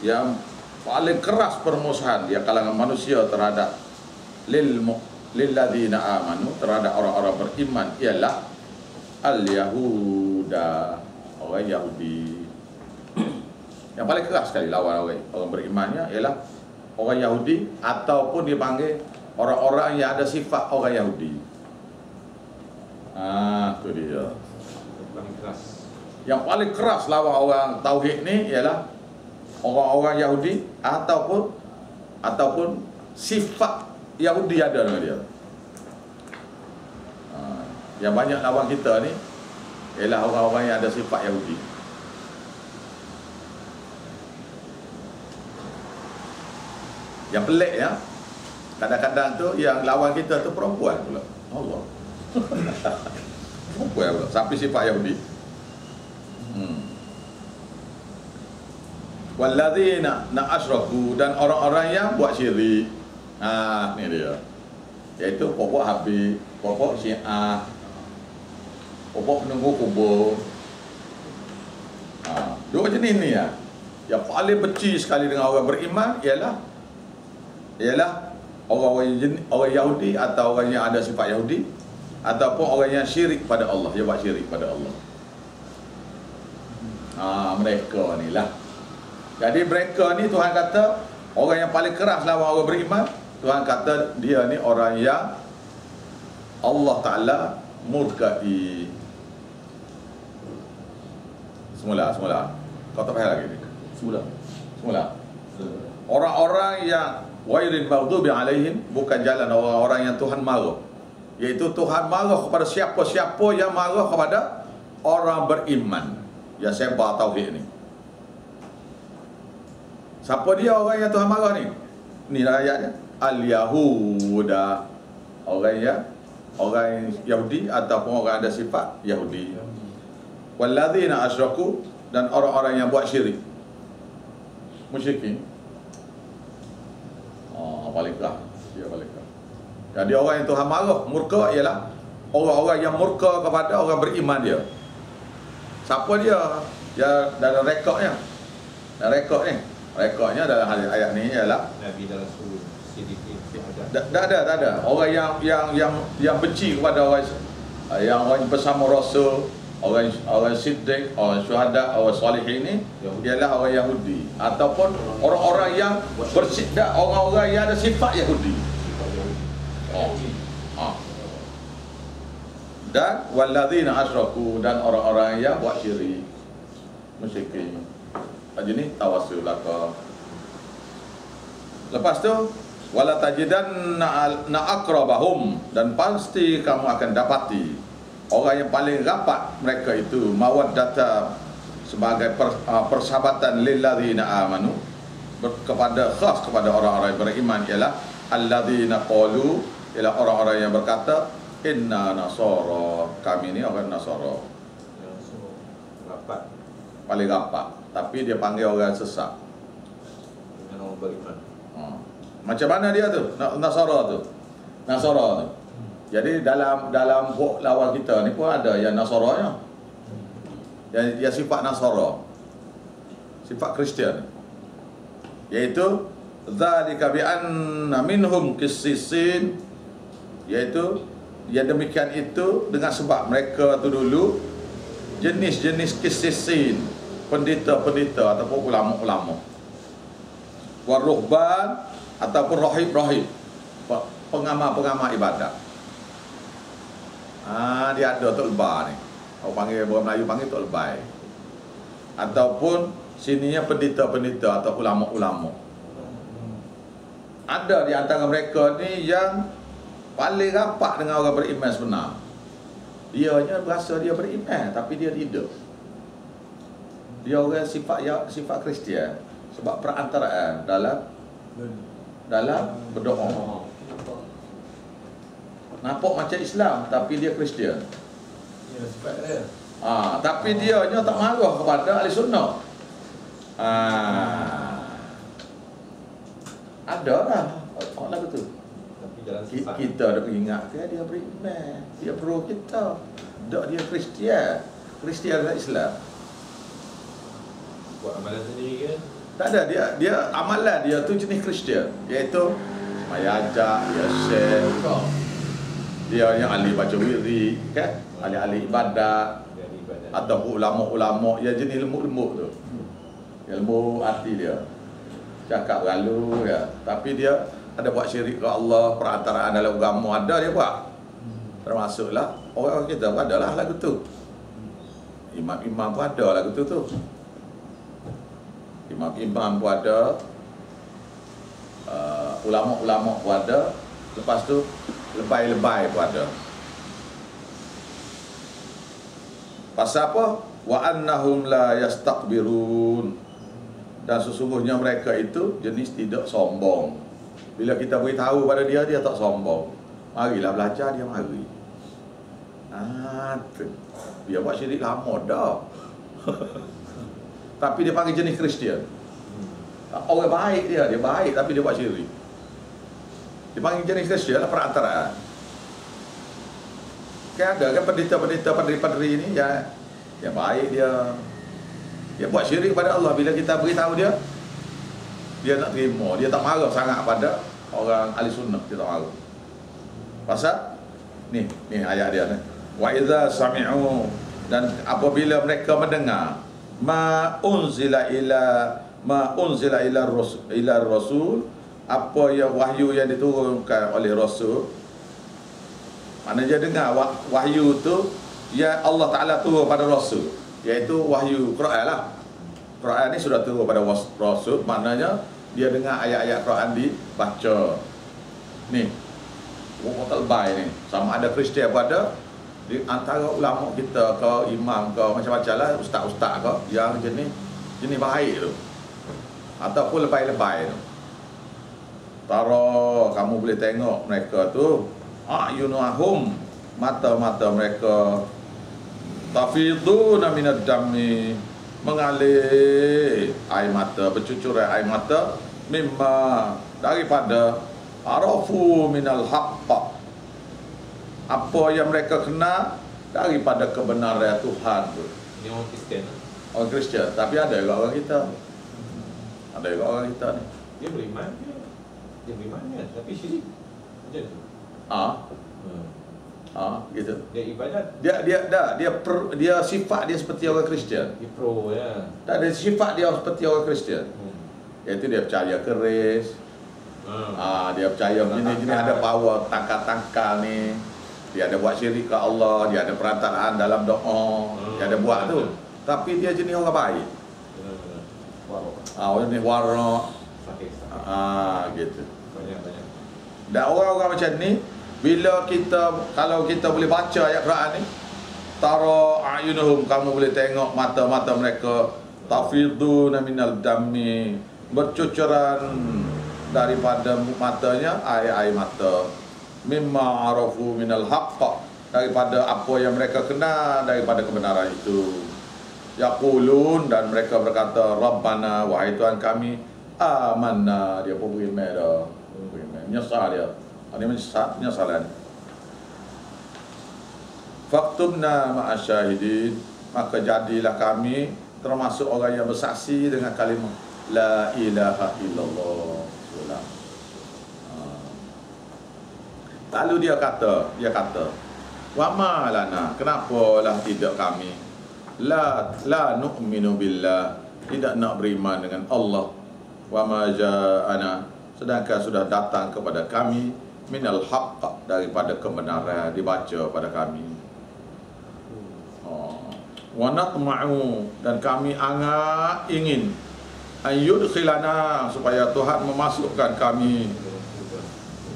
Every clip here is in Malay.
yang paling keras permusuhan di kalangan manusia terhadap lilladzina amanu, terhadap orang-orang beriman, ialah al-yahuda, orang Yahudi. Yang paling keras sekali lawan orang berimannya ialah orang Yahudi, ataupun dipanggil orang-orang yang ada sifat orang Yahudi. Itu dia. Yang paling keras lawan orang tauhid ni ialah orang-orang Yahudi ataupun sifat Yahudi ada dengan dia. Yang banyak lawan kita ni ialah orang-orang yang ada sifat Yahudi. Yang pelik ya, kadang-kadang tu yang lawan kita tu perempuan pula. Allah. Perempuan pula, sampai sifat Yahudi. Walladzina asyraku, dan orang-orang yang buat syirik. Ni dia. Iaitu pokok Habib, pokok Syiah, pokok penunggu kubur. Dua jenis ni ya. Yang paling benci sekali dengan orang beriman ialah orang Yahudi, atau orang yang ada sifat Yahudi, ataupun orang yang syirik pada Allah, dia buat syirik pada Allah. Mereka ni lah. Jadi mereka ni Tuhan kata orang yang paling keras lawan orang beriman. Tuhan kata dia ni orang yang Allah Ta'ala murkai. Semula kau tak payah lagi ni. Semula orang-orang yang ghairil maghdubi alaihim, bukan jalan orang-orang yang Tuhan marah. Iaitu Tuhan marah kepada siapa-siapa yang marah kepada orang beriman yang sebar tauhid ni. Siapa dia orang yang Tuhan marah ni? Ni ayatnya. Al-Yahuda, orang Yahudi ataupun orang ada sifat Yahudi. Walladzina asyraku, dan orang-orang yang buat syirik, musyrikin. Paling keras. Dia paling keras. Jadi orang yang Tuhan marah, murka, ialah orang-orang yang murka kepada orang beriman dia. Siapa dia? Dia dalam rekodnya. Rekodnya dalam ayat ni ialah Nabi dan Rasul Siddiqin. tak ada. Orang yang benci kepada orang yang bersama Rasul, orang siddiq, orang syuhada, orang salihin ni ialah orang Yahudi, ataupun orang-orang yang bersiddak, orang-orang yang ada sifat Yahudi. Dan walladzina asyraku, dan orang-orang yang buat syirik, musyrikin. Jadi tawassul laka. Lepas tu wala tajidanna aqrabahum, dan pasti kamu akan dapati orang yang paling rapat mereka itu mawaddata, sebagai persahabatan lilladzina amanu, khas kepada orang-orang yang beriman, ialah alladzina qalu, ialah orang-orang yang berkata inna nasara, kami ni orang Nasara. Rapat. Paling rapat, tapi dia panggil orang sesat. Dengan orang beriman. Macam mana dia tu? Nasara tu. Jadi dalam buku lawan kita ni pun ada yang Nasaranya. Yang sifat Nasara. Sifat Kristian. Iaitu zalika bi anna minhum qissisin, iaitu yang demikian itu dengan sebab mereka tu dulu jenis-jenis qissisin, pendeta-pendeta ataupun ulama-ulama. Waruhban, ataupun rahib-rahib, pengamal-pengamal ibadat. Dia ada Tok Lebah ni. Orang Melayu panggil Tok Lebah. Ataupun sininya pendeta-pendeta atau ulama-ulama. Ada di antara mereka ni yang paling rapat dengan orang beriman sebenar. Dianya berasa dia beriman, tapi dia tidak. Dia orang sifat Kristian, sebab perantaraan dalam berdoa. Nampak macam Islam, tapi dia Kristian. Ya, sifat dia. Tapi dia tak marah kepada ahli sunnah. Ada lah orang lagu tu. Tapi jalan sesat. Kita dah ingat dia beriman, dia pro kita. Tak, dia Kristian dan Islam. Buat amalan sendiri kan? Tak ada, dia amalan dia tu jenis Kristian, iaitu semaya ajak, dia share, dia yang ahli baca wirid kan, ahli-ahli ibadat Dari ibadat. ataupun ulama-ulama yang jenis lembut-lembut tu. Ilmu hati dia. Cakap berlalu ya, tapi dia ada buat syirik ke Allah, perantaraan dalam agama ada dia buat. Termasuklah orang kita pun ada lah lagu tu. Imam-imam pun ada lagu tu. Imam-imam pun ada, ulama-ulama pun ada, lepas tu lebay-lebay pun ada. Pasal apa? Wa annahum la yastakbirun. Dan sesungguhnya mereka itu jenis tidak sombong. Bila kita beritahu pada dia, dia tak sombong. Marilah belajar, dia mari. Tu. Dia buat syirik lama dah. Tapi dia panggil jenis Kristian. Orang baik dia baik tapi dia buat syirik. Dia panggil jenis Kristian lah, perantaraan. Kan ada kan pendeta-pendeta, padri-padri ini yang baik dia buat syirik kepada Allah. Bila kita beritahu dia nak terima, dia tak marah sangat pada orang ahli sunnah, dia tak marah. Pasal ni ayat dia ni. Wa idza sami'u, dan apabila mereka mendengar ma unzila ila rasul, apa yang wahyu yang diturunkan oleh rasul. Mana dia dengar wahyu tu ya Allah Taala turun pada rasul, iaitu wahyu Quran lah. Quran ni sudah turun pada rasul, maknanya dia dengar ayat-ayat Quran dibaca. Ni orang terbaik ni, sama ada Kristian pada di antara ulama kita ke imam ke macam-macam lah, ustaz-ustaz ke yang jenis baik tu ataupun lebay-lebay tu. Tara, kamu boleh tengok mereka tu, ayunuhum, mata-mata mereka, tafiduna minad dammi, mengalir air mata, bercucuran air mata, mimma, daripada arafu minal haqq, apa yang mereka kenal daripada kebenaran Tuhan tu. Ini orang Kristian. Orang Kristian, tapi ada juga orang kita. Ada juga orang kita ni. Dia beriman kan, tapi syirik. Macam tu. Gitu. Dia ibadat. Dia sifat dia seperti orang Kristian. Dia pro ya. Tak ada sifat dia seperti orang Kristian. Iaitu dia percaya keris. Dia percaya jenis ada power tangkal-tangkal ni. Dia ada buat syirik ke Allah, dia ada perantaraan dalam doa, dia ada buat tu. Tapi dia jenis orang baik. Orang jenis warak. Gitu. Banyak. Dan orang-orang macam ni, kalau kita boleh baca ayat Quran ni, tara ayunuhum, kamu boleh tengok mata-mata mereka, tafiduna minal dammi, bercucuran daripada matanya air mata, mimma arafu minal haqq, daripada apa yang mereka kenal daripada kebenaran itu. Yaqulun, dan mereka berkata, Rabbana, wahai Tuhan kami, amanna, dia pun beriman dah, menyesal dia. Ini penyesalan. Faktubna ma'asyahidin, maka jadilah kami termasuk orang yang bersaksi dengan kalimah la ilaha illallah. Lalu dia kata, wa ma lana, kenapalah tidak kami la nu'minu billah, tidak nak beriman dengan Allah, wa ma ja'ana, sedangkan sudah datang kepada kami minal haqq, daripada kebenaran dibaca pada kami. Wa natma'u, dan kami ingin ayyudkhilana, supaya Tuhan memasukkan kami,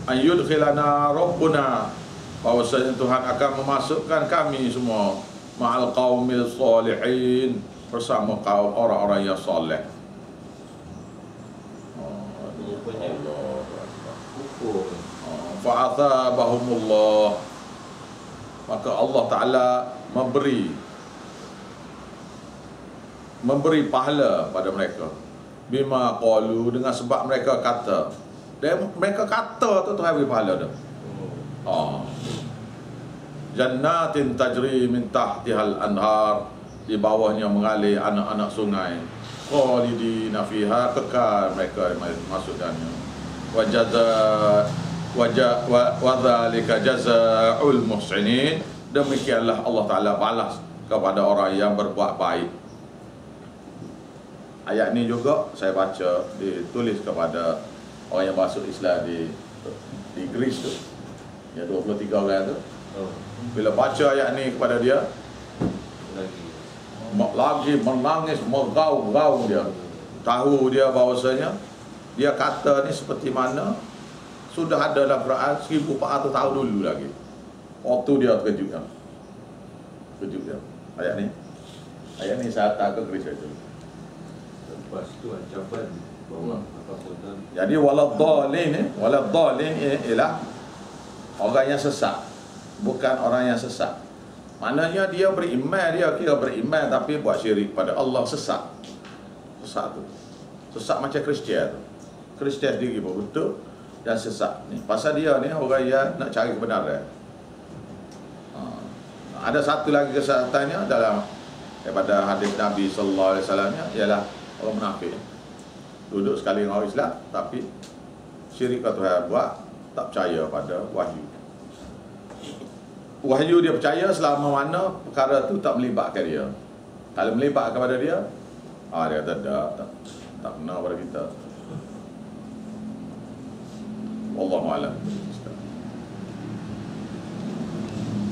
ayyudkhilana rabbuna, bahwasanya Tuhan akan memasukkan kami semua ma'al qaumil salihin, bersama kaum orang-orang yang soleh. Fa'athabahumullah, maka Allah Ta'ala memberi pahala pada mereka, bima qalu, dengan sebab mereka kata. Dan mereka kata tu Tuhan beri pahala dah. Jannatin tajri min tahtihal anhar, di bawahnya mengalir anak-anak sungai. khalidina fiha, kekal mereka masuk dalamnya. Wa dzalika jazaa'ul muhsinin, demikianlah Allah Taala balas kepada orang yang berbuat baik. Ayat ni juga saya baca ditulis kepada orang yang masuk Islam di Greece tu, yang 23 orang tu. Bila baca ayat ni kepada dia, lagi menangis, merau-rau dia. Tahu dia bahawasanya dia kata ni seperti mana sudah ada dalam Quran 1400 tahun dulu lagi. Waktu dia terkejut kan. Terkejut dia. Ayat ni saya tak ke Greece itu. Lepas tu ancaman bahawa apapun. Jadi waladhdallin ialah orang yang sesat, bukan orang yang sesat. Maknanya dia beriman, dia kira beriman tapi buat syirik pada Allah, sesat. Sesat tu. Sesat macam Kristian tu. Kristian sendiri pun betul dan sesat ni. Pasal dia ni orang yang nak cari kebenaran. Ada satu lagi kesesatannya dalam daripada hadis Nabi sallallahu alaihi wasallam ialah orang munafik. Duduk sekali dengan orang Islam tapi syirik ke Tuhan buat, tak percaya pada wahyu. Wahyu dia percaya selama mana perkara tu tak melibatkan dia. Kalau melibat kepada dia, dia kata tak kena pada kita. Wallahu a'lam.